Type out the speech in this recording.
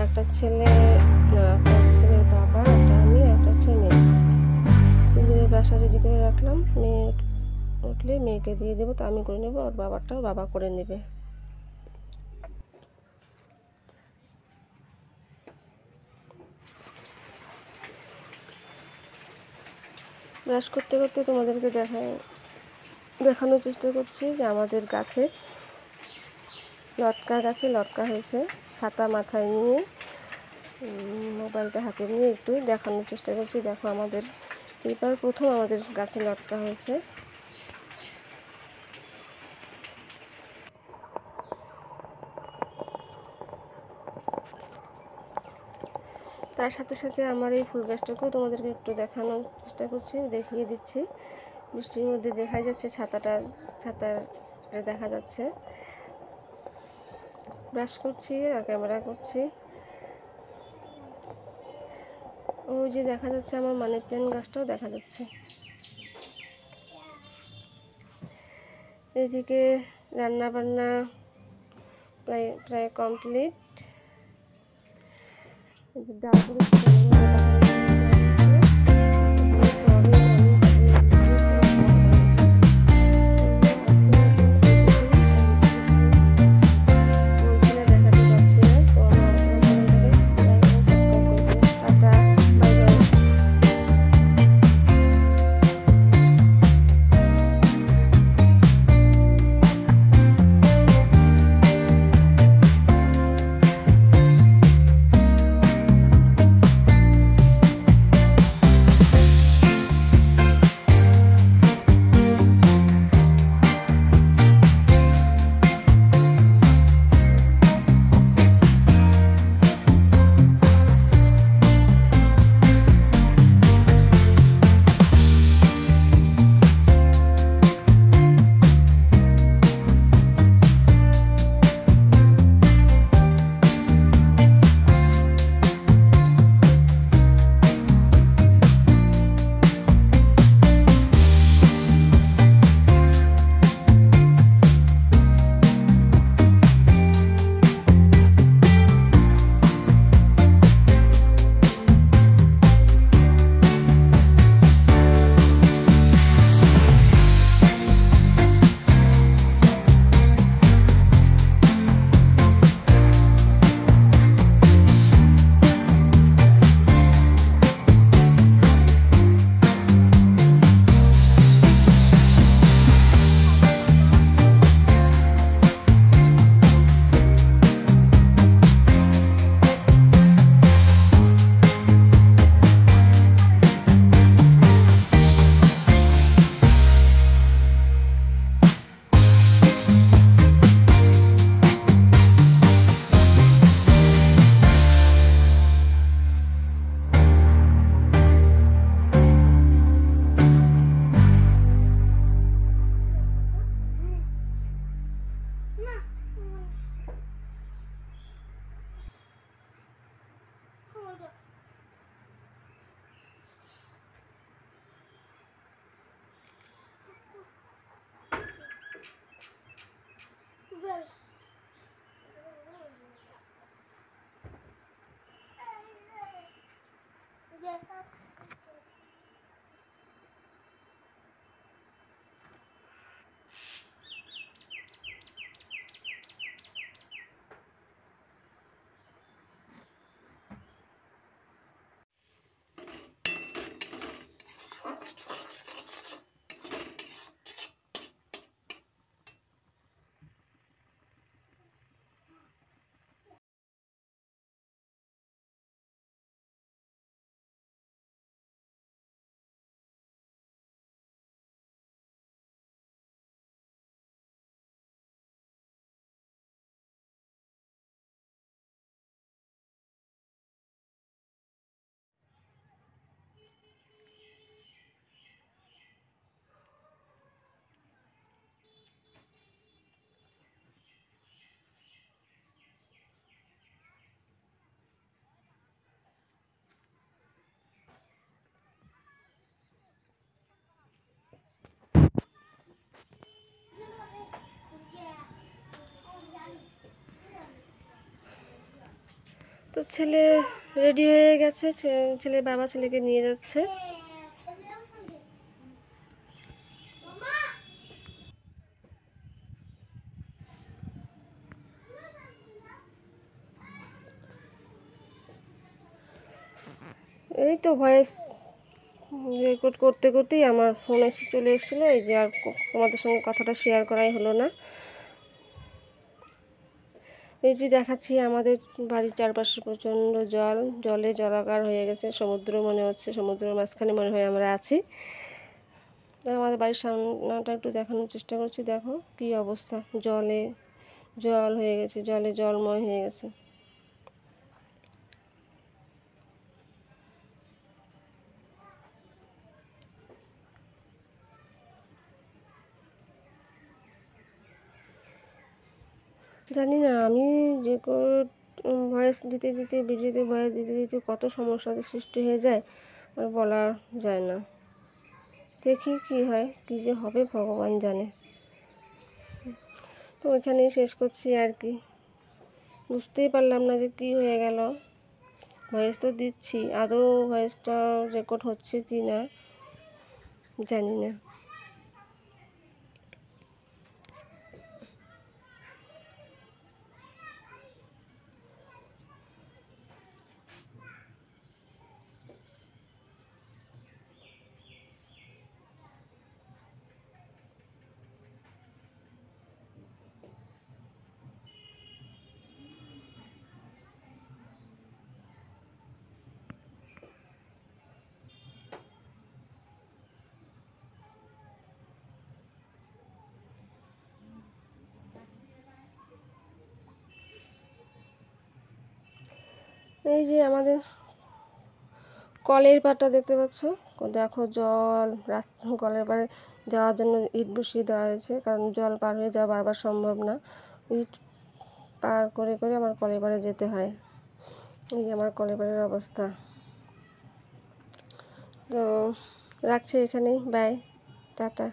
একটা ছেলে, না একটা ছেলের বাবা, একটা আমি, একটা হচ্ছে মেয়ে। তিনজনের বাসা রেডি করে রাখলাম। মেয়ে উঠলে মেয়েকে দিয়ে দেবো, তো আমি করে নেবো, আর বাবারটাও বাবা করে নেবে। ব্রাশ করতে করতে তোমাদেরকে দেখানোর চেষ্টা করছি যে আমাদের গাছে লটকা হয়েছে। ছাতা মাথায় নিয়ে মোবাইলটা হাতে নিয়ে একটু দেখানোর চেষ্টা করছি। দেখো, আমাদের এবার প্রথম আমাদের গাছে লটকা হয়েছে। তার সাথে সাথে আমার এই ফুল গাছটাকেও তোমাদেরকে একটু দেখানোর চেষ্টা করছি, দেখিয়ে দিচ্ছি। বৃষ্টির মধ্যে দেখা যাচ্ছে ছাতাটা দেখা যাচ্ছে। ব্রাশ করছি আর ক্যামেরা করছি। ওই যে দেখা যাচ্ছে আমার মানি প্ল্যান্ট গাছটাও দেখা যাচ্ছে। এদিকে রান্না বান্না প্রায় কমপ্লিট। ডাল তো ছেলে রেডি হয়ে গেছে, ছেলের বাবা ছেলেকে নিয়ে যাচ্ছে। এই তো ভয়েস রেকর্ড করতে করতেই আমার ফোন এসে চলে এসেছিলো, এই যে আর তোমাদের সঙ্গে কথাটা শেয়ার করাই হলো না। এই যে দেখাচ্ছি আমাদের বাড়ির চারপাশে প্রচণ্ড জলে জলাকার হয়ে গেছে, সমুদ্র মনে হচ্ছে, সমুদ্রের মাঝখানে মনে হয় আমরা আছি। আমাদের বাড়ির সামনাটা একটু দেখানোর চেষ্টা করছি, দেখো কি অবস্থা, জল হয়ে গেছে, জলে জলময় হয়ে গেছে। জানি না আমি যে ভয়েস দিতে দিতে ভিডিওতে ভয়েস দিতে দিতে কত সমস্যার সৃষ্টি হয়ে যায় আর বলা যায় না। দেখি কি হয়, কি যে হবে ভগবান জানে। তো ওইখানেই শেষ করছি আর কি। বুঝতেই পারলাম না যে কি হয়ে গেল। ভয়েস তো দিচ্ছি, আদৌ ভয়েসটা রেকর্ড হচ্ছে কি না জানি না। এই যে আমাদের কলের পাড়টা দেখতে পাচ্ছ, দেখো জল কলের পাড়ে যাওয়ার জন্য ইট বসিয়ে দেওয়া হয়েছে, কারণ জল পার হয়ে যাওয়া বারবার সম্ভব না, ইট পার করে করে আমার কলের পাড়ে যেতে হয়। এই যে আমার কলের পাড়ের অবস্থা। তো রাখছি এখানেই, বাই, টাটা।